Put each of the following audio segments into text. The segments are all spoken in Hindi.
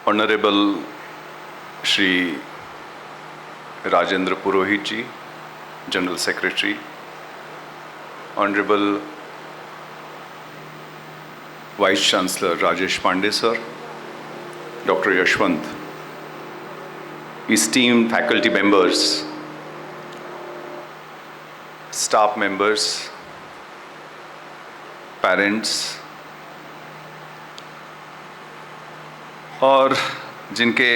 Honorable Shri Rajendra Purohit ji, General Secretary, Honorable Vice Chancellor Rajesh Pandey sir, Dr. Yashwant, esteemed faculty members, staff members, parents, और जिनके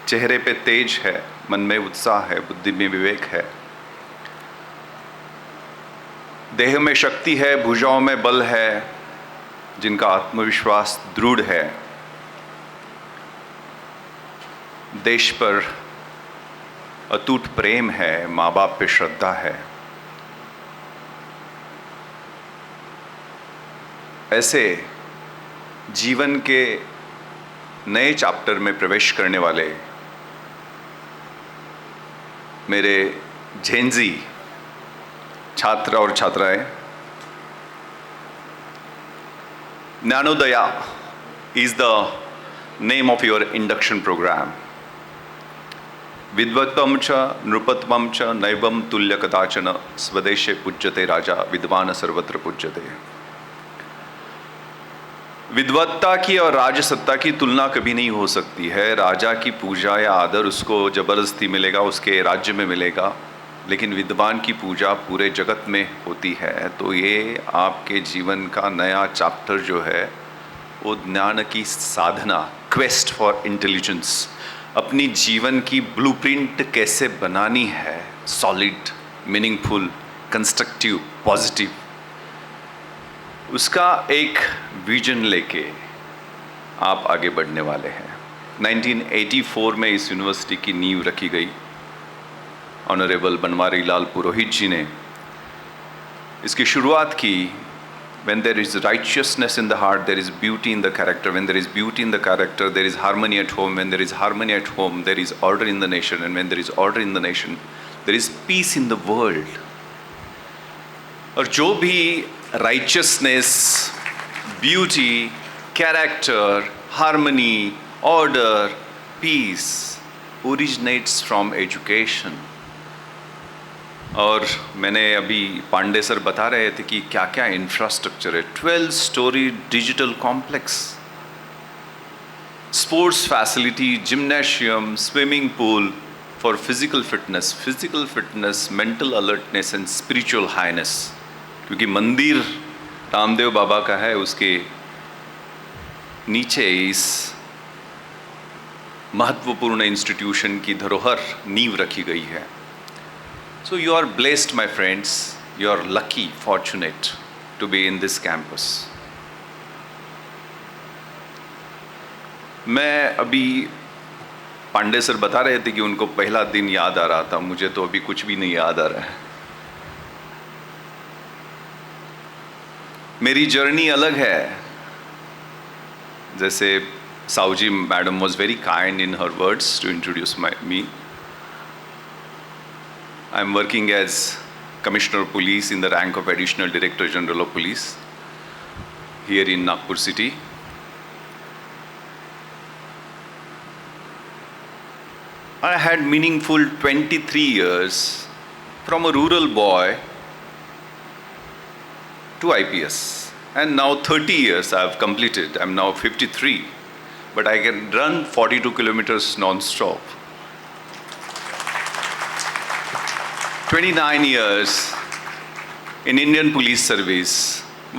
चेहरे पे तेज है, मन में उत्साह है, बुद्धि में विवेक है, देह में शक्ति है, भुजाओं में बल है, जिनका आत्मविश्वास दृढ़ है, देश पर अटूट प्रेम है, माँ बाप पे श्रद्धा है, ऐसे जीवन के नए चैप्टर में प्रवेश करने वाले मेरे जेनजी छात्र और छात्राएं, Nanodaya is the name of your induction program. Vidvatvam cha nrupatvam cha naivam tulya kadachana swadeshe pujyate raja vidvan sarvatra pujyate. विद्वत्ता की और राजसत्ता की तुलना कभी नहीं हो सकती है। राजा की पूजा या आदर उसको ज़बरदस्ती मिलेगा, उसके राज्य में मिलेगा, लेकिन विद्वान की पूजा पूरे जगत में होती है। तो ये आपके जीवन का नया चैप्टर जो है वो ज्ञान की साधना, क्वेस्ट फॉर इंटेलिजेंस, अपनी जीवन की ब्लूप्रिंट कैसे बनानी है, सॉलिड, मीनिंगफुल, कंस्ट्रक्टिव, पॉजिटिव, उसका एक विजन लेके आप आगे बढ़ने वाले हैं। 1984 में इस यूनिवर्सिटी की नींव रखी गई। ऑनरेबल बनवारी लाल पुरोहित जी ने इसकी शुरुआत की। When there is righteousness in the heart, there is beauty in the character. When there is beauty in the character, there is harmony at home. When there is harmony at home, there is order in the nation. And when there is order in the nation, there is peace in the world. और जो भी righteousness, beauty, character, harmony, order, peace originates from education. और मैंने अभी पांडे सर बता रहे थे कि क्या क्या इंफ्रास्ट्रक्चर है। 12 storey digital complex, sports facility, gymnasium, swimming pool for physical fitness, mental alertness and spiritual highness. क्योंकि मंदिर रामदेव बाबा का है, उसके नीचे इस महत्वपूर्ण इंस्टीट्यूशन की धरोहर नींव रखी गई है। So you are blessed, my friends. You are lucky, fortunate to be in this campus. मैं अभी पांडे सर बता रहे थे कि उनको पहला दिन याद आ रहा था, मुझे तो अभी कुछ भी नहीं याद आ रहा है। मेरी जर्नी अलग है। जैसे Sauji madam was very kind in her words to introduce me. I am working as Commissioner of Police in the rank of Additional Director General of Police here in Nagpur city. I had meaningful 23 years from a rural boy to IPS, and now 30 years I have completed. I am now 53, but I can run 42 kilometers non-stop. 29 years in Indian Police Service,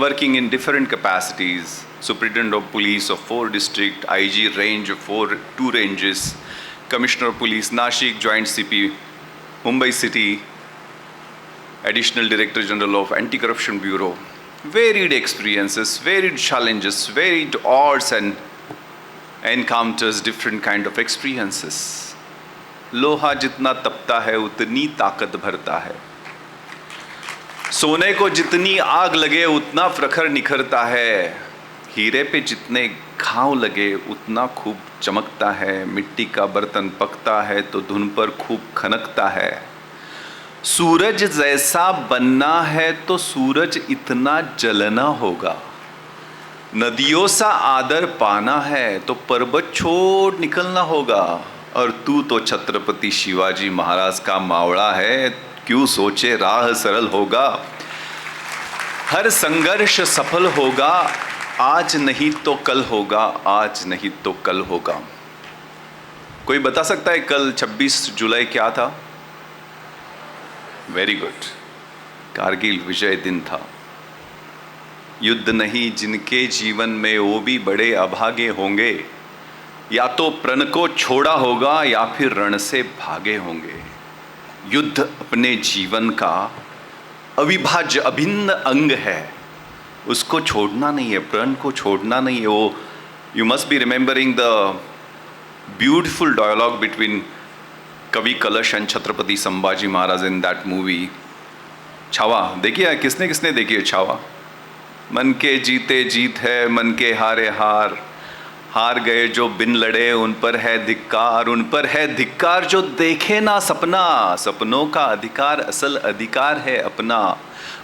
working in different capacities, Superintendent of Police of 4 districts, IG range of 2 ranges, Commissioner of Police, Nashik, Joint CP, Mumbai City, Additional Director General of Anti-Corruption Bureau. Varied experiences, varied challenges, varied odds and encounters, different kind of experiences. लोहा जितना तपता है उतनी ताकत भरता है। सोने को जितनी आग लगे उतना प्रखर निखरता है। हीरे पे जितने घाव लगे उतना खूब चमकता है। मिट्टी का बर्तन पकता है तो धुन पर खूब खनकता है। सूरज जैसा बनना है तो सूरज इतना जलना होगा। नदियों सा आदर पाना है तो पर्वत छोड़ निकलना होगा, और तू तो छत्रपति शिवाजी महाराज का मावड़ा है, क्यों सोचे राह सरल होगा। हर संघर्ष सफल होगा, आज नहीं तो कल होगा, आज नहीं तो कल होगा। कोई बता सकता है कल 26 जुलाई क्या था? वेरी गुड, कारगिल विजय दिन था। युद्ध नहीं जिनके जीवन में वो भी बड़े अभागे होंगे, या तो प्रण को छोड़ा होगा या फिर रण से भागे होंगे। युद्ध अपने जीवन का अविभाज्य अभिन्न अंग है, उसको छोड़ना नहीं है, प्रण को छोड़ना नहीं है। वो you must be remembering the beautiful dialogue between Kavi Kalash and Chhatrapati Sambhaji Maharaj in that movie Chhaava. देखिए किसने किसने देखी है छावा? मन के जीते जीत है, मन के हारे हार, हार गए जो बिन लड़े उन पर है धिक्कार, उन पर है धिक्कार जो देखे ना सपना। सपनों का अधिकार असल अधिकार है अपना,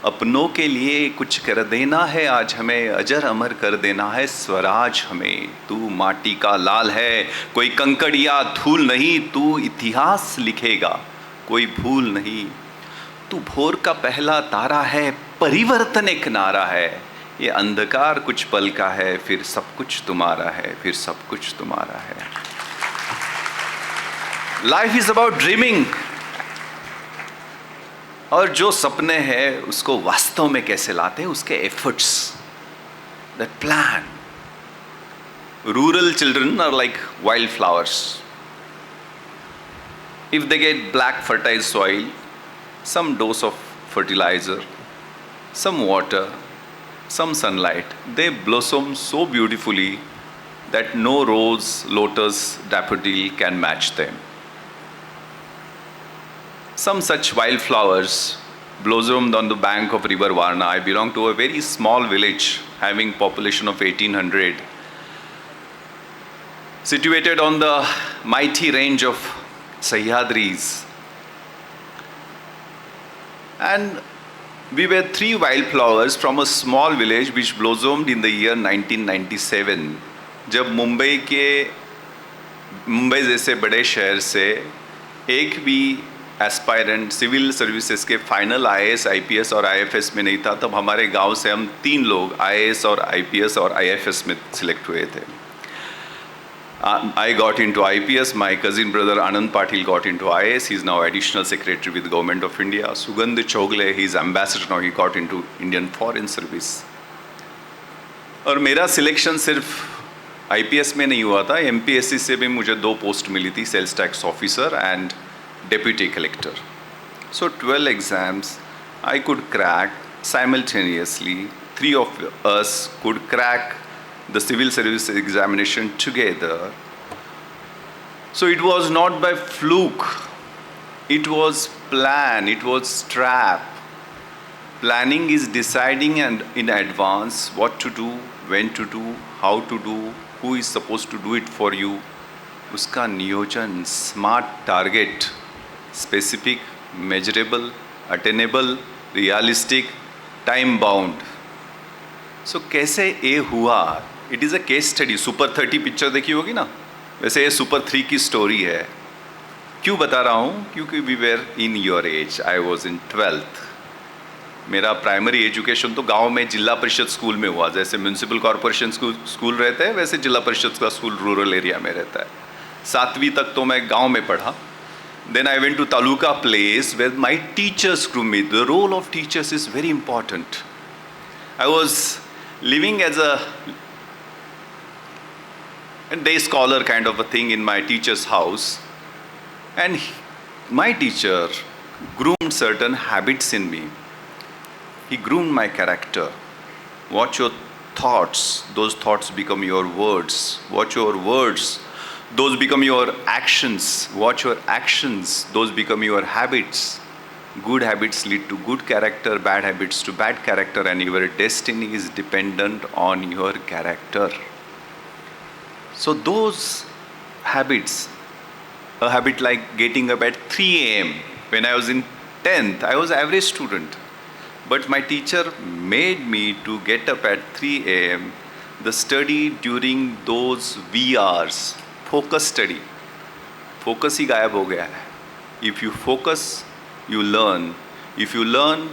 अपनों के लिए कुछ कर देना है आज हमें, अजर अमर कर देना है स्वराज हमें। तू माटी का लाल है, कोई कंकड़ या धूल नहीं, तू इतिहास लिखेगा कोई भूल नहीं। तू भोर का पहला तारा है, परिवर्तन एक नारा है, ये अंधकार कुछ पल का है, फिर सब कुछ तुम्हारा है, फिर सब कुछ तुम्हारा है। लाइफ इज अबाउट ड्रीमिंग, और जो सपने हैं उसको वास्तव में कैसे लाते हैं, उसके efforts, that plan. Rural children are like wild flowers. If they get black fertile soil, some dose of fertilizer, some water, some sunlight, they blossom so beautifully that no rose, lotus, daffodil can match them. Some such wildflowers blossomed on the bank of river Varna. I belong to a very small village having population of 1800, situated on the mighty range of Sahyadris. And we were 3 wildflowers from a small village which blossomed in the year 1997. जब मुंबई जैसे बड़े शहर से एक भी एस्पायरेंट सिविल सर्विसेज के फाइनल आईएएस, आईपीएस और आईएफएस में नहीं था, तब हमारे गांव से हम 3 लोग आईएएस और आईपीएस और आईएफएस में सिलेक्ट हुए थे। I got into IPS, my cousin brother Anand Patil got into IAS, he is now additional secretary with Government of India. Sugandh Chogle, he is ambassador now, he got into Indian Foreign Service. और मेरा सिलेक्शन सिर्फ IPS में नहीं हुआ था, MPSC से भी मुझे 2 पोस्ट मिली थी, sales tax officer and deputy collector. So 12 exams I could crack simultaneously. 3 of us could crack the civil service examination together. So it was not by fluke, it was plan, it was trap. Planning is deciding and in advance what to do, when to do, how to do, who is supposed to do it for you. उसका नियोजन, smart target, specific, measurable, attainable, realistic, time bound. So कैसे ये हुआ? It is a case study. Super 30 picture देखी होगी ना, वैसे ये सुपर 3 की स्टोरी है। क्यों बता रहा हूँ? क्योंकि we were in your age, I was in 12th। मेरा प्राइमरी एजुकेशन तो गांव में जिला परिषद स्कूल में हुआ, जैसे म्यूनसिपल कॉरपोरेशन स्कूल रहते हैं वैसे जिला परिषद का स्कूल रूरल एरिया में रहता है। 7वीं तक तो मैं गाँव में पढ़ा। Then I went to Taluka place where my teachers grew me. The role of teachers is very important. I was living as a day scholar kind of a thing in my teacher's house, and my teacher groomed certain habits in me. He groomed my character. Watch your thoughts, those thoughts become your words. Watch your words, those become your actions. Watch your actions, those become your habits. Good habits lead to good character, bad habits to bad character, and your destiny is dependent on your character. So those habits, a habit like getting up at 3 a.m. When I was in 10th, I was an average student. But my teacher made me to get up at 3 a.m. the study during those VRs, focus study, focus ही गायब हो गया है. If you focus, you learn. If you learn,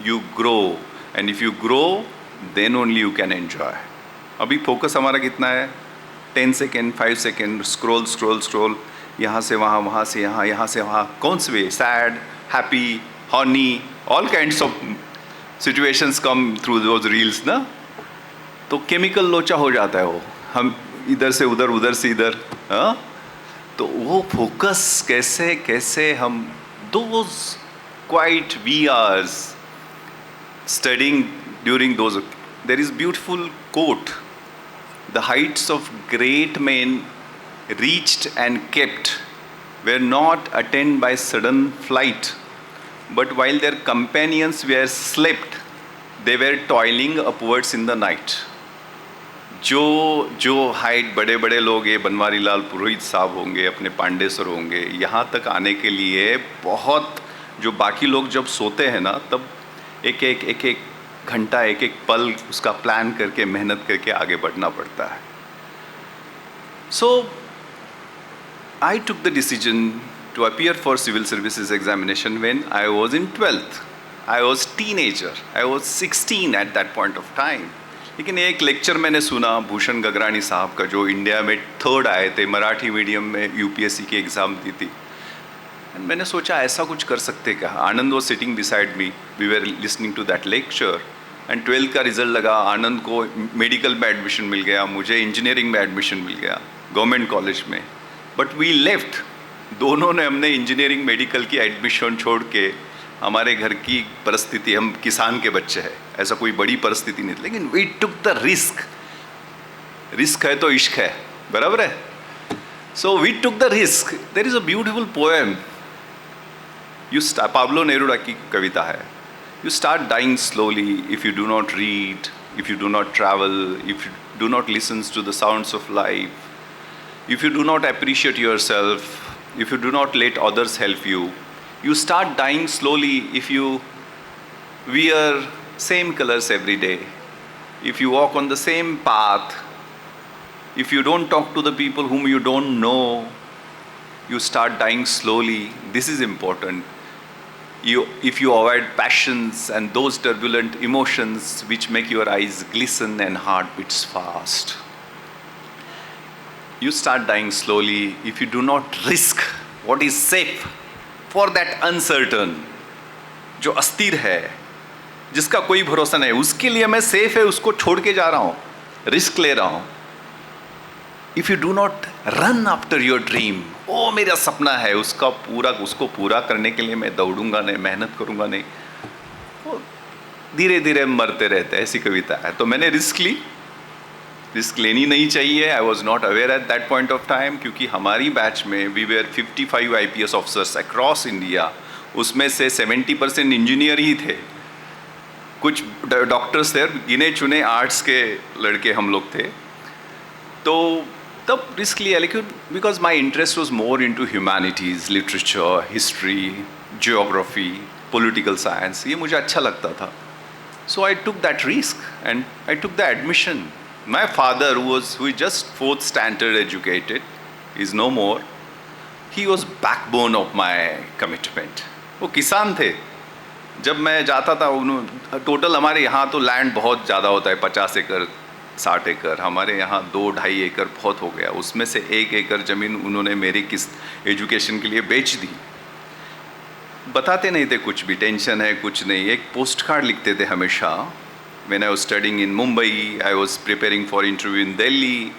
you grow. And if you grow, then only you can enjoy. अभी focus हमारा कितना है? 10 second, 5 second, scroll scroll scroll, यहाँ से वहाँ, वहाँ से यहाँ, यहाँ से वहाँ. कौन से वे? Sad, happy, horny, all kinds of situations come through those reels ना. तो केमिकल लोचा हो जाता है वो, हम इधर से उधर, उधर से इधर. हाँ, तो वो फोकस कैसे कैसे हम those quite we are studying during those. There is beautiful quote. The heights of great men reached and kept were not attained by sudden flight, but while their companions were slept, they were toiling upwards in the night. जो हाइट बड़े बड़े लोग, ये बनवारी लाल पुरोहित साहब होंगे, अपने पांडे सर होंगे, यहाँ तक आने के लिए बहुत, जो बाकी लोग जब सोते हैं ना, तब एक एक घंटा, एक एक पल उसका प्लान करके, मेहनत करके आगे बढ़ना पड़ता है. So I took the decision to appear for civil services examination when I was in 12th. I was teenager, I was 16 at that point of time. लेकिन एक लेक्चर मैंने सुना भूषण गगरानी साहब का, जो इंडिया में 3rd आए थे, मराठी मीडियम में यूपीएससी की एग्ज़ाम दी थी. मैंने सोचा ऐसा कुछ कर सकते क्या. Anand was sitting beside me, we were listening to that lecture. And 12th का रिजल्ट लगा, आनंद को मेडिकल में एडमिशन मिल गया, मुझे इंजीनियरिंग में एडमिशन मिल गया गवर्नमेंट कॉलेज में. बट वी लेफ्ट, दोनों ने, हमने इंजीनियरिंग मेडिकल की एडमिशन छोड़ के, हमारे घर की परिस्थिति, हम किसान के बच्चे हैं, ऐसा कोई बड़ी परिस्थिति नहीं, लेकिन we took the risk. Risk है तो इश्क है, बराबर है. So we took the risk. There is a beautiful poem, Pablo Neruda की कविता है. You start dying slowly if you do not read, if you do not travel, if you do not listen to the sounds of life, if you do not appreciate yourself, if you do not let others help you. You start dying slowly if you wear same colors every day, if you walk on the same path, if you don't talk to the people whom you don't know. You start dying slowly. This is important. If you avoid passions and those turbulent emotions which make your eyes glisten and heart beats fast, you start dying slowly if you do not risk what is safe for that uncertain. जो अस्थिर है, जिसका कोई भरोसा नहीं, उसके लिए मैं सेफ है उसको छोड़ के जा रहा हूँ, रिस्क ले रहा हूँ. If you do not run after your dream, ओ मेरा सपना है, उसको पूरा करने के लिए मैं दौड़ूंगा नहीं, मेहनत करूंगा नहीं, वो धीरे धीरे मरते रहते हैं, ऐसी कविता है. तो मैंने रिस्क ली. रिस्क लेनी नहीं चाहिए. I was not aware at that point of time, क्योंकि हमारी बैच में we were 55 IPS officers across India. उसमें से 70% इंजीनियर ही थे, कुछ डॉक्टर्स थे, गिने चुने आर्ट्स के लड़के हम लोग थे. तो तब रिस्क लिया, लेकिन because my interest was more in to humanities, literature, history, geography, political science, ये मुझे अच्छा लगता था. So I took that risk and I took the admission. My father who is just 4th standard educated, is no more. He was backbone of my commitment. वो किसान थे. जब मैं जाता था, टोटल हमारे यहाँ तो लैंड बहुत ज़्यादा होता है, 50 एकड़ 60 एकड़. हमारे यहाँ 2-2.5 एकड़ बहुत हो गया. उसमें से 1 एकड़ ज़मीन उन्होंने मेरी किस एजुकेशन के लिए बेच दी. बताते नहीं थे कुछ भी, टेंशन है कुछ नहीं. एक पोस्ट कार्ड लिखते थे हमेशा. When I was studying in Mumbai, I was preparing for interview in Delhi.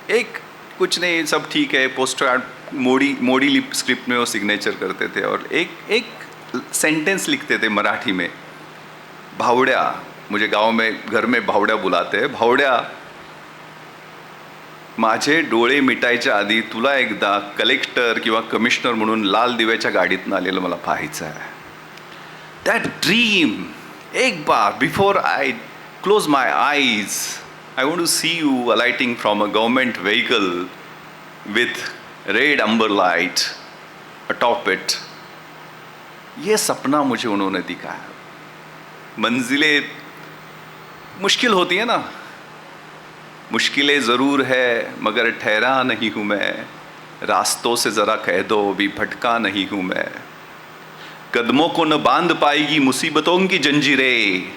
एक कुछ नहीं, सब ठीक है. पोस्ट कार्ड मोड़ी स्क्रिप्ट में वो सिग्नेचर करते थे, और एक सेंटेंस लिखते थे मराठी में. भावड्या, मुझे गांव में घर में भावड्या बुलाते हैं. भावड्या, माझे डोळे मिटायच्या आधी तुला एकदा कलेक्टर किंवा कमिशनर म्हणून लाल दिव्याच्या गाडीतून आलेलं मला पाहायचं आहे. दॅट ड्रीम, एक बार before I close my eyes, I want to see you alighting from a government vehicle with red amber light atop it. ये सपना मुझे उन्होंने दिखाया. मंजिलें मुश्किल होती है ना, मुश्किलें ज़रूर है मगर ठहरा नहीं हूँ मैं, रास्तों से ज़रा कह दो अभी भटका नहीं हूँ मैं, कदमों को न बांध पाएगी मुसीबतों की जंजीरें,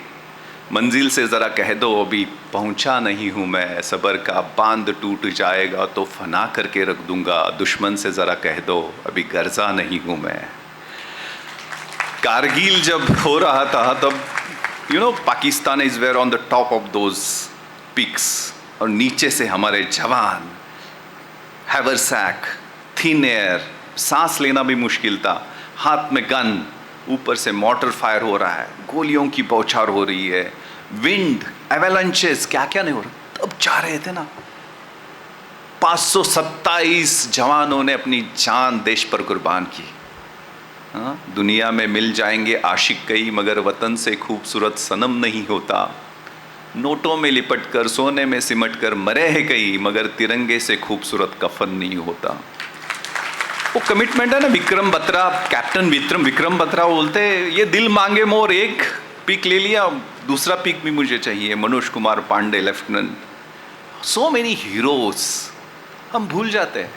मंजिल से ज़रा कह दो अभी पहुँचा नहीं हूँ मैं, सब्र का बांध टूट जाएगा तो फना करके रख दूंगा, दुश्मन से ज़रा कह दो अभी गर्जा नहीं हूँ मैं। कारगिल जब हो रहा था तब Pakistan is where on the top of those peaks, और नीचे से हमारे जवान, हैवरसैक, थिन एयर, सांस लेना भी मुश्किल था, हाथ में गन, ऊपर से मॉर्टर फायर हो रहा है, गोलियों की बौछार हो रही है, विंड, एवेलेंचेस, क्या क्या नहीं हो रहा, तब जा रहे थे ना। 527 जवानों ने अपनी जान देश पर कुर्बान की। हाँ, दुनिया में मिल जाएंगे आशिक कई मगर वतन से खूबसूरत सनम नहीं होता, नोटों में लिपट कर सोने में सिमट कर मरे हैं कई मगर तिरंगे से खूबसूरत कफन नहीं होता। वो कमिटमेंट है ना। विक्रम बत्रा, कैप्टन विक्रम बत्रा बोलते ये दिल मांगे मोर, एक पिक ले लिया, दूसरा पिक भी मुझे चाहिए। Manoj Kumar Pandey lieutenant, so many heroes, हम भूल जाते हैं,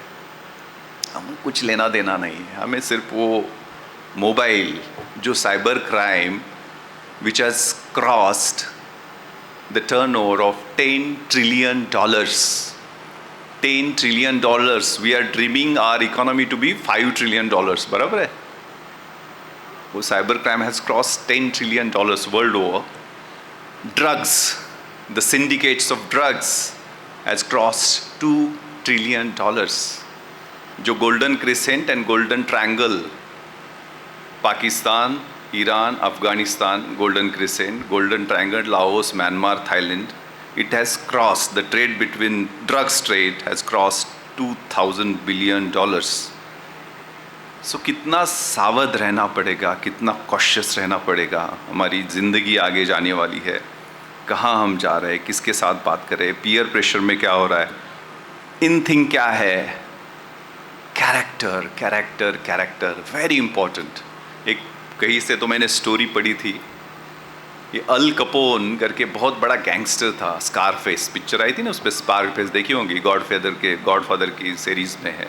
हमें कुछ लेना देना नहीं है, हमें सिर्फ वो मोबाइल जो cyber crime which has crossed the turnover of $10 trillion, $10 trillion, we are dreaming our economy to be $5 trillion, बराबर है। वो cyber crime has crossed $10 trillion world over. Drugs, the syndicates of drugs has crossed $2 trillion। जो golden crescent and golden triangle, Pakistan, Iran, Afghanistan, golden crescent, golden triangle, Laos, Myanmar, Thailand, it has crossed, the trade between drugs trade has crossed $2,000 billion। So कितना सावध रहना पड़ेगा, कितना कॉशियस रहना पड़ेगा। हमारी ज़िंदगी आगे जाने वाली है, कहाँ हम जा रहे हैं, किसके साथ बात करें, पीयर प्रेशर में क्या हो रहा है, इन थिंग क्या है, character character character very important. एक कहीं से तो मैंने स्टोरी पढ़ी थी, ये अल कपोन करके बहुत बड़ा गैंगस्टर था, स्कारफेस पिक्चर आई थी ना, उस पर स्कारफेस देखी होंगी, गॉडफादर की सीरीज में है।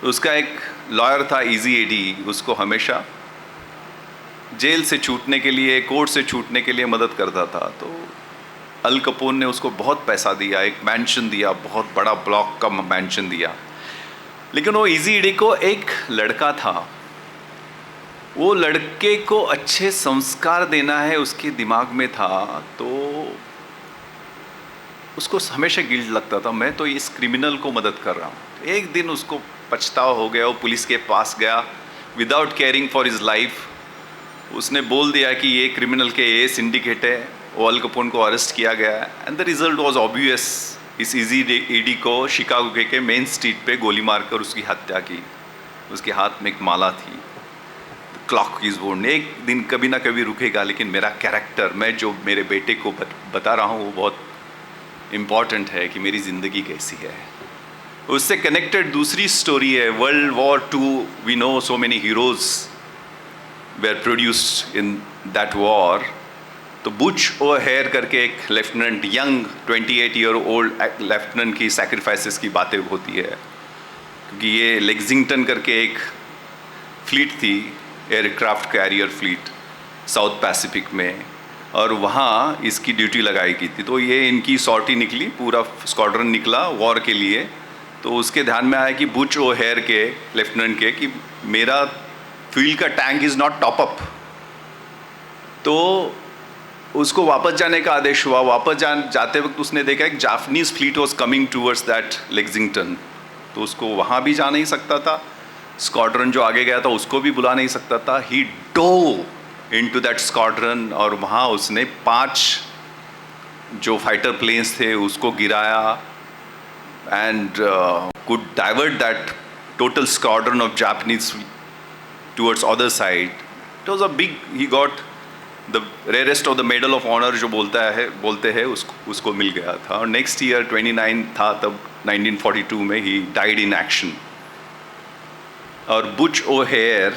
तो उसका एक लॉयर था इजी एडी, उसको हमेशा जेल से छूटने के लिए, कोर्ट से छूटने के लिए मदद करता था। तो अल कपोन ने उसको बहुत पैसा दिया, एक मैंशन दिया, बहुत बड़ा ब्लॉक का मैंशन दिया। लेकिन वो इजी एडी को एक लड़का था, वो लड़के को अच्छे संस्कार देना है उसके दिमाग में था। तो उसको हमेशा गिल्ट लगता था, मैं तो इस क्रिमिनल को मदद कर रहा हूँ। एक दिन उसको पछतावा हो गया, वो पुलिस के पास गया, without caring for his life उसने बोल दिया कि ये क्रिमिनल के ये सिंडिकेट है। वो अल कपोन को अरेस्ट किया गया and the result was obvious. इस इजी एडी को शिकागो के मेन स्ट्रीट पे गोली मारकर उसकी हत्या की। उसके हाथ में एक माला थी, क्लॉक इज वोन, एक दिन कभी ना कभी रुकेगा, लेकिन मेरा कैरेक्टर, मैं जो मेरे बेटे को बता रहा हूँ वो बहुत इम्पॉर्टेंट है कि मेरी ज़िंदगी कैसी है। उससे कनेक्टेड दूसरी स्टोरी है World War II। We know so many heroes were produced in that war. तो बुच ओहेयर करके एक lieutenant, young 28 year old lieutenant की सैक्रिफाइसेस की बातें होती है, क्योंकि ये लेक्सिंगटन करके एक फ्लीट थी, aircraft carrier fleet south Pacific में, और वहाँ इसकी ड्यूटी लगाई गई थी। तो ये इनकी सॉर्टी निकली, पूरा स्क्वाड्रन निकला वॉर के लिए। तो उसके ध्यान में आया कि बुच ओहेयर के लेफ्टिनेंट के कि मेरा फ्यूल का tank is not top up. तो उसको वापस जाने का आदेश हुआ। वापस जाते वक्त उसने देखा एक Japanese fleet was coming towards that Lexington. तो उसको वहाँ भी जा नहीं सकता था, स्क्वाड्रन जो आगे गया था उसको भी बुला नहीं सकता था। ही डो इनटू दैट स्क्वाड्रन और वहाँ उसने 5 जो फाइटर प्लेन्स थे उसको गिराया and could divert that total squadron of Japanese towards other side. It was a big, he got the rarest of the medal of honour जो बोलते हैं उसको मिल गया था। और नेक्स्ट ईयर 29 था तब 1942 में ही डाइड इन एक्शन। और बुच ओहेयर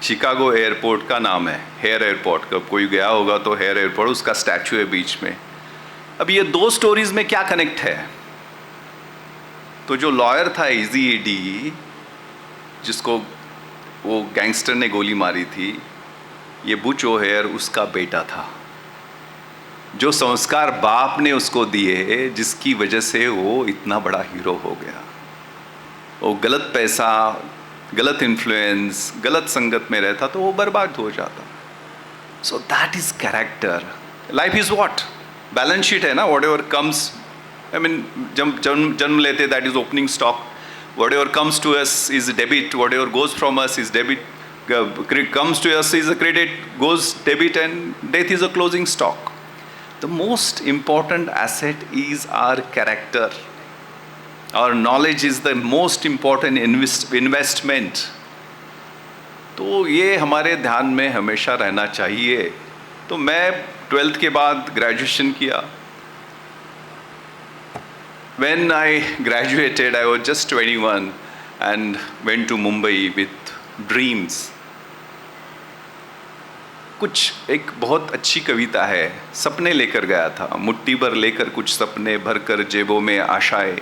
शिकागो एयरपोर्ट का नाम है, हेयर एयरपोर्ट। कब कोई गया होगा तो हेयर एयरपोर्ट, उसका स्टैचू है बीच में। अब ये दो स्टोरीज में क्या कनेक्ट है? तो जो लॉयर था इजी ईडी, जिसको वो गैंगस्टर ने गोली मारी थी, ये बुच ओहेयर उसका बेटा था। जो संस्कार बाप ने उसको दिए, जिसकी वजह से वो इतना बड़ा हीरो हो गया। वो गलत पैसा, गलत इन्फ्लुएंस, गलत संगत में रहता तो वो बर्बाद हो जाता। So that is character. Life is what? Balance sheet है ना। Whatever comes, I mean जन्म लेते that is opening stock. Whatever comes to us is debit, whatever goes from us is debit, comes to us is a credit, goes debit, and death is a closing stock. The most important asset is our character. Our knowledge is the most important investment. तो ये हमारे ध्यान में हमेशा रहना चाहिए। तो मैं 12th के बाद ग्रेजुएशन किया। When I graduated, I was just 21 and went to Mumbai with dreams. कुछ एक बहुत अच्छी कविता है, सपने लेकर गया था, मुट्ठी भर लेकर कुछ सपने, भर कर जेबों में आशाएं,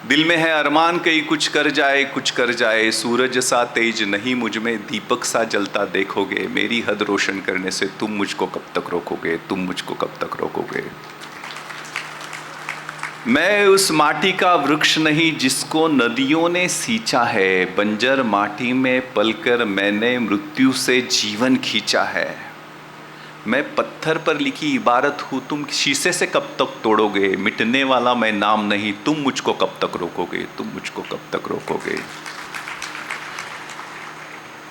दिल में है अरमान कहीं कुछ कर जाए, कुछ कर जाए, सूरज सा तेज नहीं मुझ में, दीपक सा जलता देखोगे, मेरी हद रोशन करने से तुम मुझको कब तक रोकोगे, तुम मुझको कब तक रोकोगे। मैं उस माटी का वृक्ष नहीं जिसको नदियों ने सींचा है, बंजर माटी में पलकर मैंने मृत्यु से जीवन खींचा है। मैं पत्थर पर लिखी इबारत हूँ, तुम शीशे से कब तक तोड़ोगे, मिटने वाला मैं नाम नहीं, तुम मुझको कब तक रोकोगे, तुम मुझको कब तक रोकोगे।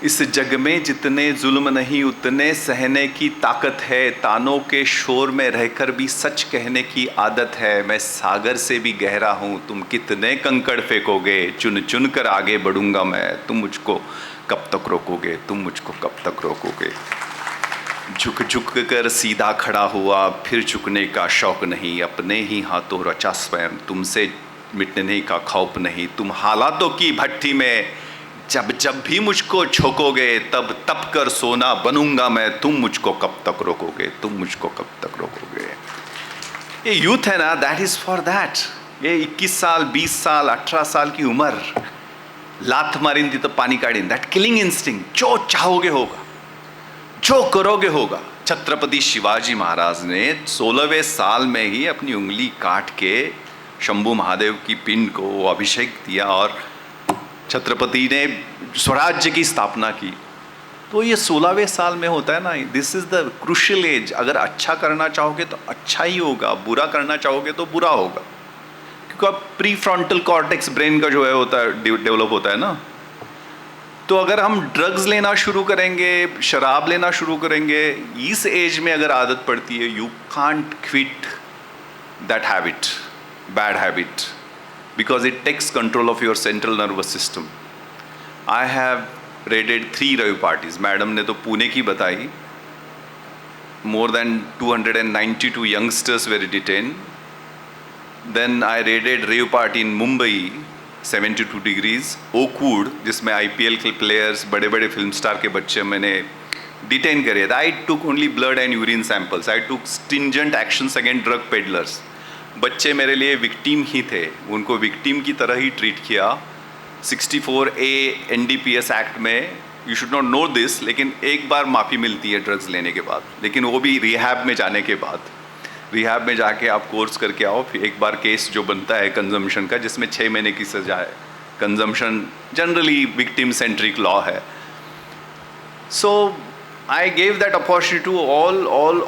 इस जग में जितने जुल्म नहीं उतने सहने की ताकत है, तानों के शोर में रहकर भी सच कहने की आदत है। मैं सागर से भी गहरा हूँ, तुम कितने कंकड़ फेंकोगे, चुन चुन कर आगे बढ़ूंगा मैं, तुम मुझको कब तक रोकोगे, तुम मुझको कब तक रोकोगे। झुक झुक कर सीधा खड़ा हुआ, फिर झुकने का शौक नहीं, अपने ही हाथों रचा स्वयं, तुमसे मिटने का खौफ नहीं। तुम हालातों की भट्टी में जब जब भी मुझको झोंकोगे, तब तब कर सोना बनूंगा मैं, तुम मुझको कब तक रोकोगे, तुम मुझको कब तक रोकोगे। ये यूथ है ना, दैट इज फॉर दैट। ये 21 साल 20 साल 18 साल की उम्र, लात मारिन थी तो पानी काढ़ीन, दैट किलिंग इंस्टिंक्ट, जो चाहोगे होगा, जो करोगे होगा। छत्रपति शिवाजी महाराज ने 16वें साल में ही अपनी उंगली काट के शंभू महादेव की पिंड को अभिषेक दिया और छत्रपति ने स्वराज्य की स्थापना की। तो ये 16वें साल में होता है ना। This is the crucial age. अगर अच्छा करना चाहोगे तो अच्छा ही होगा, बुरा करना चाहोगे तो बुरा होगा, क्योंकि अब प्री फ्रंटल कॉर्टेक्स ब्रेन का जो है होता है, डेवलप होता है ना। तो अगर हम ड्रग्स लेना शुरू करेंगे, शराब लेना शुरू करेंगे, इस एज में अगर आदत पड़ती है, you can't quit that habit, bad habit, because it takes control of your central nervous system. I have raided 3 rave parties. Madam ने तो पुणे की बताई। More than 292 youngsters were detained. Then I raided rave party in Mumbai, 72 degrees. Oakwood, जिसमें IPL के प्लेयर्स, बड़े बड़े फिल्म स्टार के बच्चे मैंने डिटेन करे। I took only blood and urine samples. I took stringent actions against drug peddlers. बच्चे मेरे लिए विक्टिम ही थे, उनको विक्टिम की तरह ही ट्रीट किया। 64A NDPS एक्ट में, you should not know this, लेकिन एक बार माफ़ी मिलती है ड्रग्स लेने के बाद, लेकिन वो भी रिहैब में जाने के बाद। रिहैब में जाके आप कोर्स करके आओ, फिर एक बार केस जो बनता है कंजम्पशन का, जिसमें 6 महीने की सज़ा है। Consumption generally victim centric law है। So I gave that opportunity to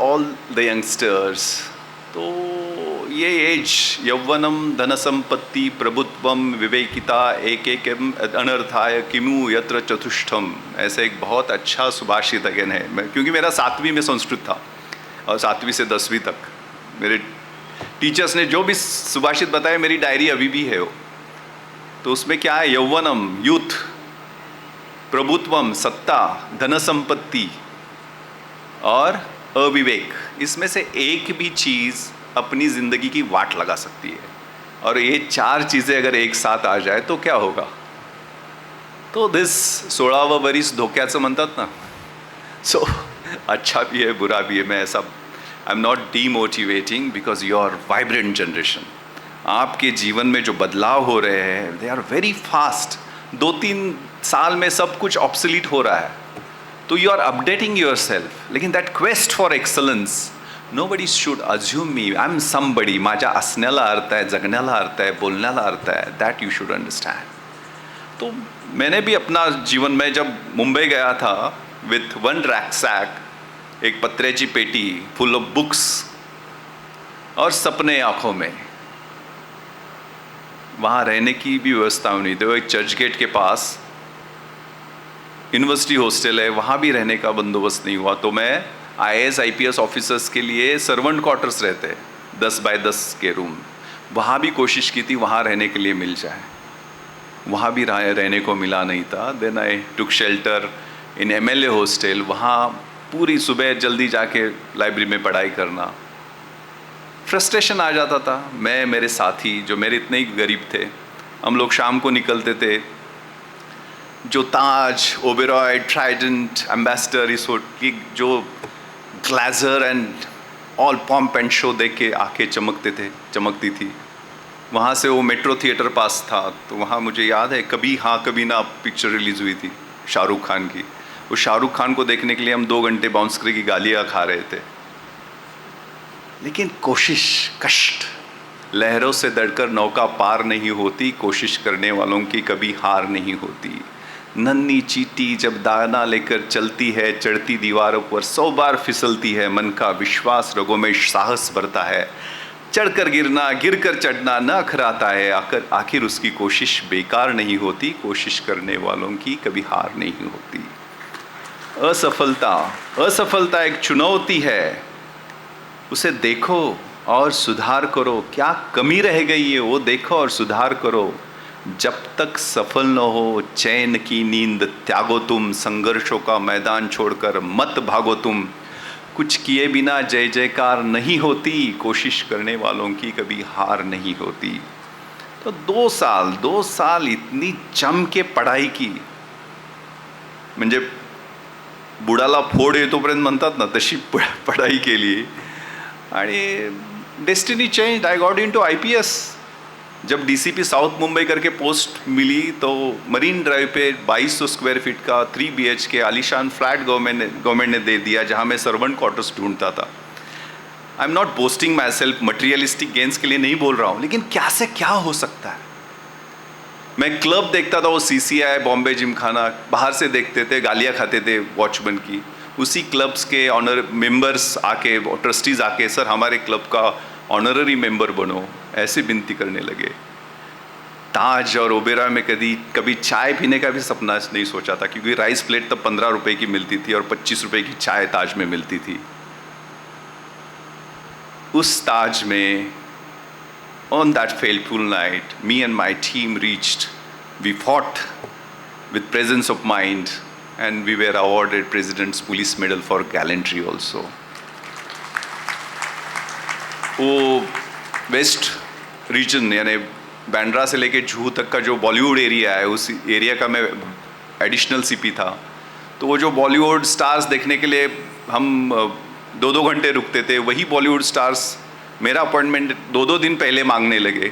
all the youngsters. तो ये एज, यौवनम धन संपत्ति प्रभुत्वम विवेकिता एक एक अनर्थाय किमु यत्र चतुष्टम, ऐसे एक बहुत अच्छा सुभाषित अगेन है। क्योंकि मेरा 7वीं में संस्कृत था और 7वीं से 10वीं तक मेरे टीचर्स ने जो भी सुभाषित बताया, मेरी डायरी अभी भी है वो। तो उसमें क्या है? यौवनम यूथ, प्रभुत्वम सत्ता, धन संपत्ति और अविवेक, इसमें से एक भी चीज़ अपनी ज़िंदगी की वाट लगा सकती है। और ये 4 चीज़ें अगर एक साथ आ जाए तो क्या होगा? तो दिस 16वं वरीस धोक्याचं म्हणतात ना. सो अच्छा भी है बुरा भी है. मैं ऐसा I am not demotivating because you are vibrant generation. आपके जीवन में जो बदलाव हो रहे हैं दे आर वेरी फास्ट. 2-3 साल में सब कुछ ऑब्सोलीट हो रहा है. तो you are updating your self. लेकिन that quest for excellence, nobody should assume me I'm somebody. माझ्या असण्याला अर्थ आहे, जगण्याला अर्थ आहे, बोलण्याला अर्थ आहे. That you should understand. तो मैंने भी अपना जीवन में जब मुंबई गया था विथ 1 रैकसैक, एक पत्रेची पेटी फुल ऑफ बुक्स और सपने आंखों में, वहाँ रहने की भी व्यवस्था नहीं थी. एक चर्च गेट के पास यूनिवर्सिटी हॉस्टल है, वहाँ भी रहने का बंदोबस्त नहीं हुआ. तो मैं IAS IPS ऑफिसर्स के लिए सर्वेंट क्वार्टर्स रहते हैं, 10 बाय 10 के रूम. वहाँ भी कोशिश की थी वहाँ रहने के लिए मिल जाए. वहाँ भी रहने को मिला नहीं था. Then I took shelter in MLA hostel. वहाँ पूरी सुबह जल्दी जाके लाइब्रेरी में पढ़ाई करना. फ्रस्ट्रेशन आ जाता था. मैं, मेरे साथी जो मेरे इतने ही गरीब थे, हम लोग शाम को निकलते थे. जो ताज, ओबेरॉय, ट्राइडेंट, एम्बेसडर, इस की जो ग्लेजर and all pomp and show देख के आंखें चमकती थी. वहाँ से वो मेट्रो थिएटर पास था, तो वहाँ मुझे याद है कभी हाँ कभी ना पिक्चर रिलीज़ हुई थी शाहरुख खान की. उस शाहरुख खान को देखने के लिए हम 2 घंटे बाउंसकरी की गालियाँ खा रहे थे. लेकिन कोशिश, कष्ट, लहरों से डरकर नौका पार नहीं होती. कोशिश करने वालों की कभी हार नहीं होती. नन्ही चींटी जब दाना लेकर चलती है, चढ़ती दीवारों पर 100 बार फिसलती है. मन का विश्वास रगों में साहस भरता है. चढ़कर गिरना, गिरकर चढ़ना न अखराता है. आखिर उसकी कोशिश बेकार नहीं होती. कोशिश करने वालों की कभी हार नहीं होती. असफलता एक चुनौती है. उसे देखो और सुधार करो. क्या कमी रह गई है वो देखो और सुधार करो. जब तक सफल न हो चैन की नींद त्यागो तुम. संघर्षों का मैदान छोड़कर मत भागो तुम. कुछ किए बिना जय जयकार नहीं होती. कोशिश करने वालों की कभी हार नहीं होती. तो 2 साल इतनी जम के पढ़ाई की, म्हणजे बुडाला फोड येतोपर्यंत म्हणतात ना, तशी पढ़ाई केली. आणि destiny change. I got into IPS. जब DCP साउथ मुंबई करके पोस्ट मिली तो मरीन ड्राइव पे 2200 स्क्वायर फीट का 3 BHK आलीशान फ्लैट गवर्नमेंट ने दे दिया, जहाँ मैं सर्वेंट क्वार्टर्स ढूंढता था. I am not boasting myself, materialistic gains के लिए नहीं बोल रहा हूँ. लेकिन क्या से क्या हो सकता है. मैं क्लब देखता था, वो CCI बॉम्बे जिमखाना, बाहर से देखते थे, गालियाँ खाते थे वॉचमैन की. उसी क्लब्स के ऑनर मेंबर्स आके, ट्रस्टीज़ आके, सर हमारे क्लब का ऑनररी मेंबर बनो, ऐसे विनती करने लगे. ताज और ओबेरॉय में कभी चाय पीने का भी सपना नहीं सोचा था, क्योंकि राइस प्लेट तब 15 रुपए की मिलती थी और 25 रुपए की चाय ताज में मिलती थी. उस ताज में on that fateful night, me and my team reached. We fought with presence of mind and we were awarded President's Police Medal for gallantry also. वो वेस्ट रीजन यानी बांद्रा से लेके जुहू तक का जो बॉलीवुड एरिया है, उस एरिया का मैं एडिशनल CP था. तो वो जो बॉलीवुड स्टार्स देखने के लिए हम 2-2 घंटे रुकते थे, वही बॉलीवुड स्टार्स मेरा अपॉइंटमेंट 2-2 दिन पहले मांगने लगे.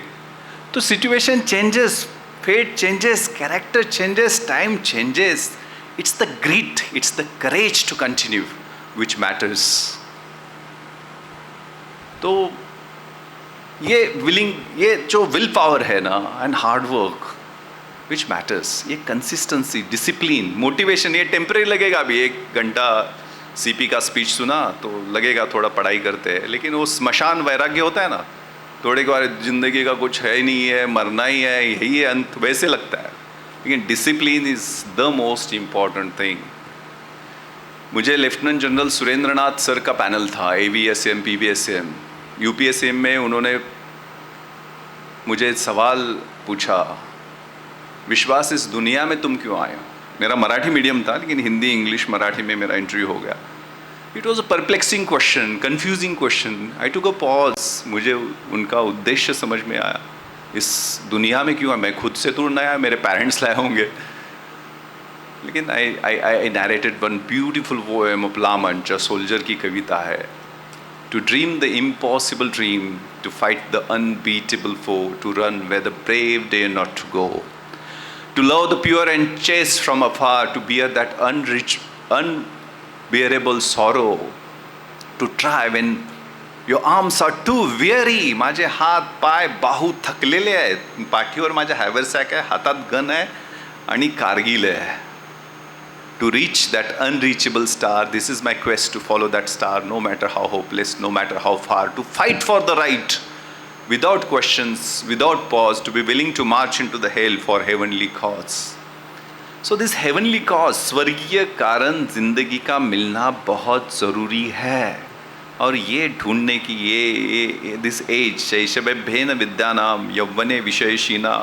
तो situation changes, fate changes, character changes, time changes. It's the grit, it's the courage to continue which matters. तो ये जो विल पावर है ना, and hard work which matters, ये कंसिस्टेंसी, डिसिप्लिन, मोटिवेशन, ये टेम्परेरी लगेगा. अभी 1 घंटा CP का स्पीच सुना तो लगेगा थोड़ा पढ़ाई करते हैं, लेकिन वो स्मशान वैराग्य होता है ना, थोड़े के बाद जिंदगी का कुछ है ही नहीं है, मरना ही है, यही है अंत, वैसे लगता है. लेकिन discipline is the most important thing. मुझे लेफ्टिनेंट जनरल सुरेंद्रनाथ सर का पैनल था, AVSM PVSM UPSM में. उन्होंने मुझे सवाल पूछा, विश्वास इस दुनिया में तुम क्यों आए हो. मेरा मराठी मीडियम था, लेकिन हिंदी इंग्लिश मराठी में मेरा इंटरव्यू हो गया. It was a perplexing question, confusing question. I took a pause. मुझे उनका उद्देश्य समझ में आया. इस दुनिया में क्यों है, मैं खुद से तो नहीं आया, मेरे पेरेंट्स लाए होंगे. लेकिन I narrated one beautiful poem of La Mancha, soldier की कविता है. To dream the impossible dream, to fight the unbeatable foe, to run where the brave dare not to go, to love the pure and chase from afar, to bear that unbearable sorrow, to try when your arms are too weary. माझे हात पाय बाहू थकलेले आहेत, पाठीवर माझ्या हॅवरसॅक आहे, हातात गन आहे आणि कारगिल आहे. To reach that unreachable star, this is my quest, to follow that star, no matter how hopeless, no matter how far, to fight for the right, without questions, without pause, to be willing to march into the hell for heavenly cause. So this heavenly cause, स्वर्गीय कारण जिंदगी का मिलना बहुत ज़रूरी है. और ये ढूंढने की ये दिस एज, शैशवे भेन विद्यानाम यौवने विषयशीना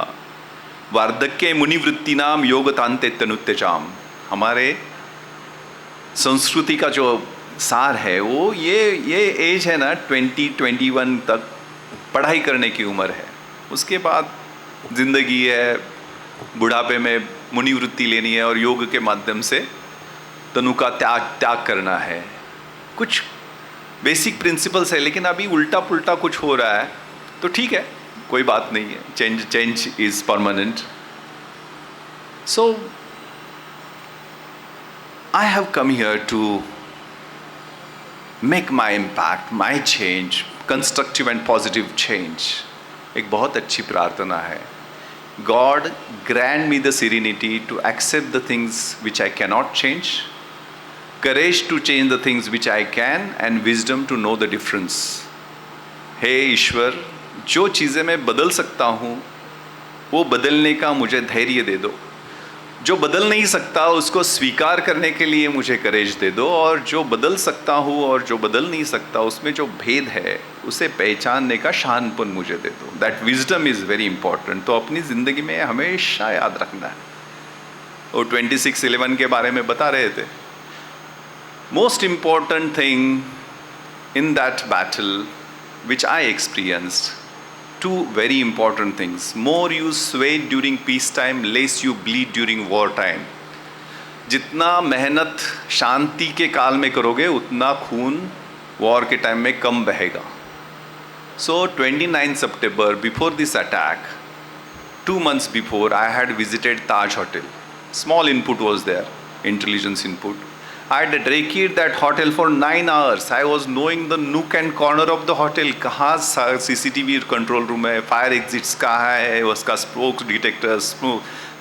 वार्धक्ये मुनिवृत्तिनाम योगतांते तनुत्यचाम. हमारे संस्कृति का जो सार है वो ये एज है ना, 20-21 तक पढ़ाई करने की उम्र है. उसके बाद ज़िंदगी है, बुढ़ापे में मुनिवृत्ति लेनी है और योग के माध्यम से तनु का त्याग करना है. कुछ बेसिक प्रिंसिपल्स है, लेकिन अभी उल्टा पुल्टा कुछ हो रहा है, तो ठीक है, कोई बात नहीं है. Change is permanent. So I have come here to make my impact, my change, constructive and positive change. एक बहुत अच्छी प्रार्थना है. God grant me the serenity to accept the things which I cannot change, courage to change the things which I can, and wisdom to know the difference. हे ईश्वर, जो चीज़ें मैं बदल सकता हूँ वो बदलने का मुझे धैर्य दे दो. जो बदल नहीं सकता उसको स्वीकार करने के लिए मुझे करेज दे दो, और जो बदल सकता हूँ और जो बदल नहीं सकता उसमें जो भेद है उसे पहचानने का शहानपन मुझे दे दो. That wisdom is very important. तो अपनी ज़िंदगी में हमेशा याद रखना है. वो 26/11 के बारे में बता रहे थे. Most important thing in that battle which I experienced, two very important things. More you sweat during peace time, less you bleed during war time. जितना मेहनत शांति के काल में करोगे उतना खून वॉर के टाइम में कम बहेगा. So 29 September, before this attack, 2 months before, I had visited Taj Hotel. Small input was there, intelligence input. I had recceived that hotel for 9 hours. I was knowing the nook and corner of the hotel. कहाँ CCTV कंट्रोल रूम है, फायर एग्जिट्स कहाँ है, उसका स्मोक डिटेक्टर,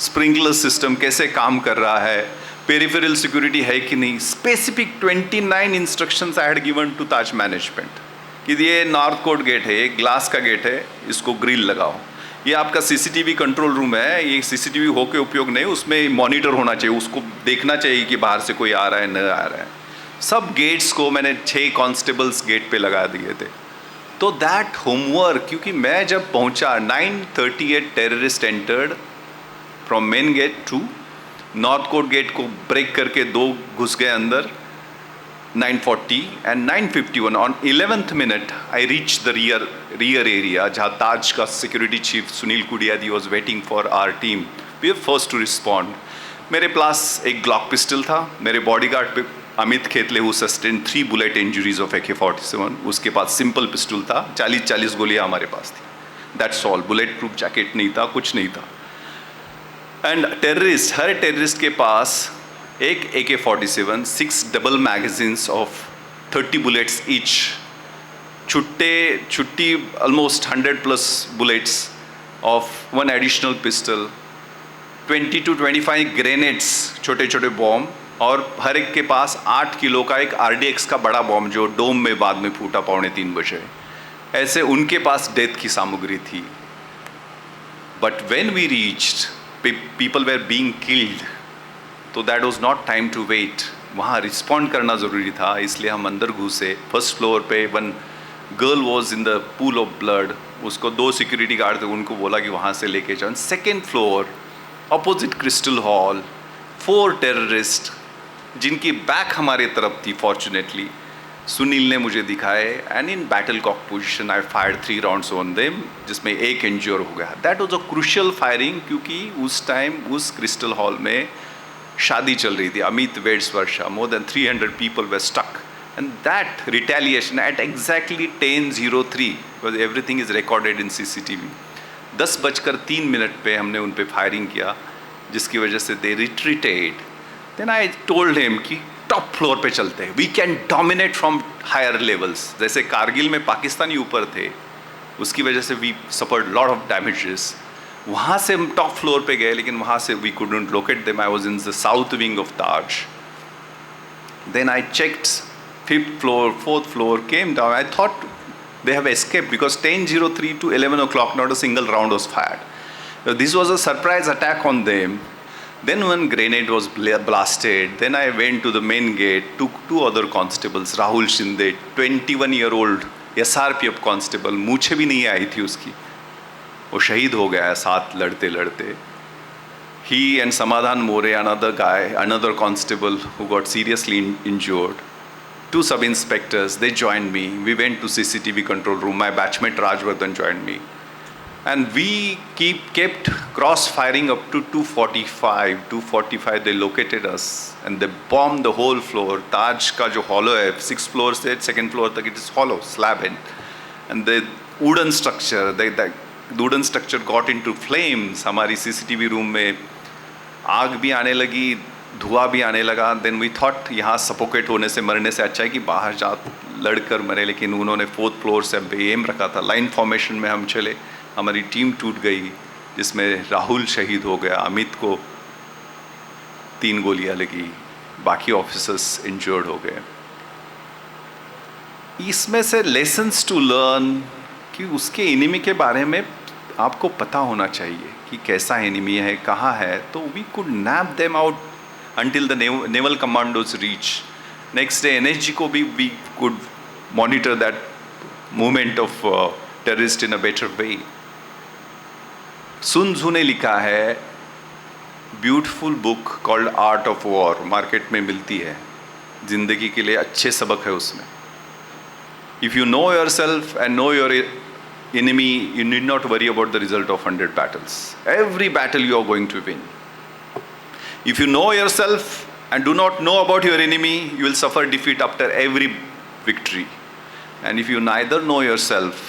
स्प्रिंकलर सिस्टम कैसे काम कर रहा है, पेरिफेरल सिक्योरिटी है कि नहीं. Specific 29 instructions I had given to Taj management कि ये नॉर्थ कोर्ट गेट है, ये ग्लास का गेट है, इसको ग्रिल लगाओ. ये आपका CCTV कंट्रोल रूम है, ये CCTV होके उपयोग नहीं, उसमें मॉनिटर होना चाहिए, उसको देखना चाहिए कि बाहर से कोई आ रहा है न आ रहा है. सब गेट्स को मैंने 6 कांस्टेबल्स गेट पे लगा दिए थे. तो दैट होमवर्क, क्योंकि मैं जब पहुंचा 9:38 terrorist entered from main gate to north court gate को ब्रेक करके 2 घुस गए अंदर. 9:40 and 9:51 on 11th minute I reached the rear area जहाँ ताज का security chief Sunil Kudiyadi was waiting for our team. We were first to respond. मेरे पास एक ग्लॉक पिस्टल था, मेरे बॉडीगार्ड पे Amit खेतले who sustained 3 bullet injuries of AK-47, उसके पास सिंपल पिस्टल था. 40 गोलियाँ हमारे पास थी. That's all. Bullet proof jacket नहीं था, कुछ नहीं था. एंड टेररिस्ट, हर टेररिस्ट के पास एक AK-47, 6 double magazines of 30 bullets each, छुट्टी almost 100+ bullets of 1 additional pistol, 20 to 25 grenades, छोटे छोटे बॉम्ब, और हर एक के पास 8 किलो का एक RDX का बड़ा बॉम्ब जो डोम में बाद में फूटा 2:45 बजे. ऐसे उनके पास डेथ की सामग्री थी. But when we reached, people were being killed. तो that was not time to wait. वहाँ रिस्पॉन्ड करना ज़रूरी था, इसलिए हम अंदर घुसे. फर्स्ट फ्लोर पे 1 girl was in the pool of blood. उसको 2 सिक्योरिटी गार्ड थे, उनको बोला कि वहाँ से लेके जाओ. Second floor opposite crystal hall, 4 terrorist जिनकी बैक हमारे तरफ थी. फॉर्चुनेटली सुनील ने मुझे दिखाए, and in battle cock position I fired 3 rounds on them, जिसमें एक इंज्योर हो गया. That was a crucial firing, क्योंकि उस टाइम उस क्रिस्टल हॉल में शादी चल रही थी, Amit weds Varsha, more than 300 people were stuck. And that retaliation at exactly 10:03, because everything is recorded in CCTV, 10:03 पे हमने उन पे फायरिंग किया, जिसकी वजह से they retreated. Then I told him कि टॉप फ्लोर पे चलते हैं, we can dominate from higher levels. जैसे कारगिल में पाकिस्तानी ऊपर थे, उसकी वजह से we suffered lot of damages. वहाँ से हम टॉप फ्लोर पे गए, लेकिन वहाँ से we couldn't locate them. I was in the south wing of Taj. Then I checked 5th floor, 4th floor, came down. I thought they have escaped because 10:03 to 11 o'clock, not a single round was fired. This was a surprise attack on them. Then one grenade was blasted. Then I went to the main gate, took 2 other constables, Rahul Shinde, 21-year-old SRPF constable, मूछे भी नहीं आई थी उसकी, वो शहीद हो गया है साथ लड़ते लड़ते. He and Samadhan More, another guy, another constable who got seriously injured. 2 sub-inspectors, they joined me. We went to CCTV control room. My batchmate Rajvardhan joined me. And we kept cross-firing up to 2:45. 2:45 they located us and they bombed the whole floor. Taj का जो hollow है, 6th floor से 2nd floor तक it is hollow, slab end. And the wooden structure, the wooden structure got into flames. हमारी CCTV room में आग भी आने लगी, धुआं भी आने लगा. Then we thought यहाँ सपोकेट होने से मरने से अच्छा है कि बाहर जा लड़कर मरे. लेकिन उन्होंने 4th फ्लोर से एम रखा था. लाइन फॉर्मेशन में हम चले, हमारी टीम टूट गई, जिसमें राहुल शहीद हो गया, अमित को 3 गोलियां लगी, बाकी ऑफिसर्स इंजर्ड हो गए. इसमें से लेसन्स टू लर्न कि उसके एनिमी के बारे में आपको पता होना चाहिए कि कैसा एनिमी है, कहाँ है. तो we could nap them out until the naval commandos reach. Next day NSG को भी we could monitor that movement of terrorist in a better way. Soon Tzu ने लिखा है beautiful book called art of war, market में मिलती है. जिंदगी के लिए अच्छे सबक है उसमें. If you know your self and know your enemy, you need not worry about the result of 100 battles. Every battle you are going to win. If you know yourself and do not know about your enemy, you will suffer defeat after every victory. And if you neither know yourself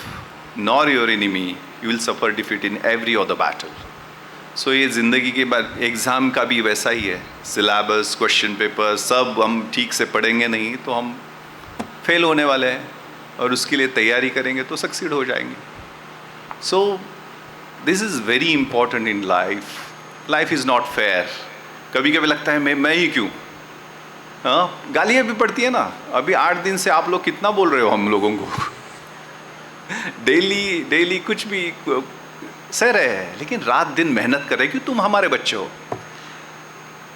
nor your enemy, you will suffer defeat in every other battle. So ये ज़िंदगी के बाद एग्ज़ाम का भी वैसा ही है. सिलेबस, क्वेश्चन पेपर सब हम ठीक से पढ़ेंगे नहीं तो हम फेल होने वाले हैं, और उसके लिए तैयारी करेंगे तो सक्सीड हो जाएंगे. So this is very important in life. Life is not fair. कभी कभी लगता है मैं ही क्यों. हाँ, गालियाँ भी पड़ती है ना. अभी 8 दिन से आप लोग कितना बोल रहे हो हम लोगों को. डेली कुछ भी सह रहे हैं, लेकिन रात दिन मेहनत कर रहे हैं कि तुम हमारे बच्चे हो.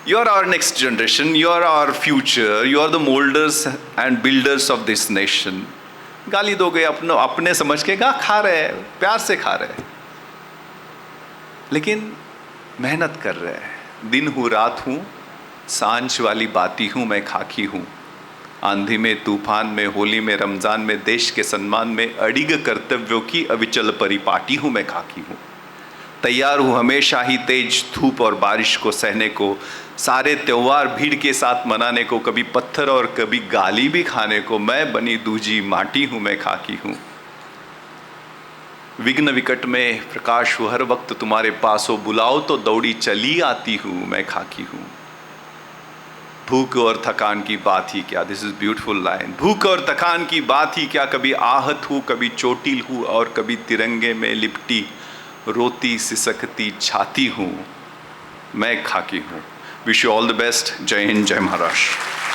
You are our next generation, you are our future, you are the molders and builders of this nation. गाली दोगे अपने समझ के खा रहे हैं, प्यार से खा रहे हैं, लेकिन मेहनत कर रहे हैं. दिन हूँ रात हूँ, सांझ वाली बाती हूँ, मैं खाकी हूँ. आंधी में, तूफान में, होली में, रमज़ान में, देश के सम्मान में अडिग कर्तव्यों की अविचल परिपाटी हूँ, मैं खाकी हूँ. तैयार हूँ हमेशा ही तेज धूप और बारिश को सहने को, सारे त्योहार भीड़ के साथ मनाने को, कभी पत्थर और कभी गाली भी खाने को. मैं बनी दूजी माटी हूँ, मैं खाकी हूँ. विघ्न विकट में प्रकाश हूँ हर वक्त तुम्हारे पास हो, बुलाओ तो दौड़ी चली आती हूँ, मैं खाकी हूँ. भूख और थकान की बात ही क्या, दिस इज ब्यूटीफुल लाइन. भूख और थकान की बात ही क्या, कभी आहत हूँ, कभी चोटिल हूँ, और कभी तिरंगे में लिपटी रोती सिसकती छाती हूँ, मैं खाकी हूँ. Wish you all the best. जय हिंद, जय महाराष्ट्र.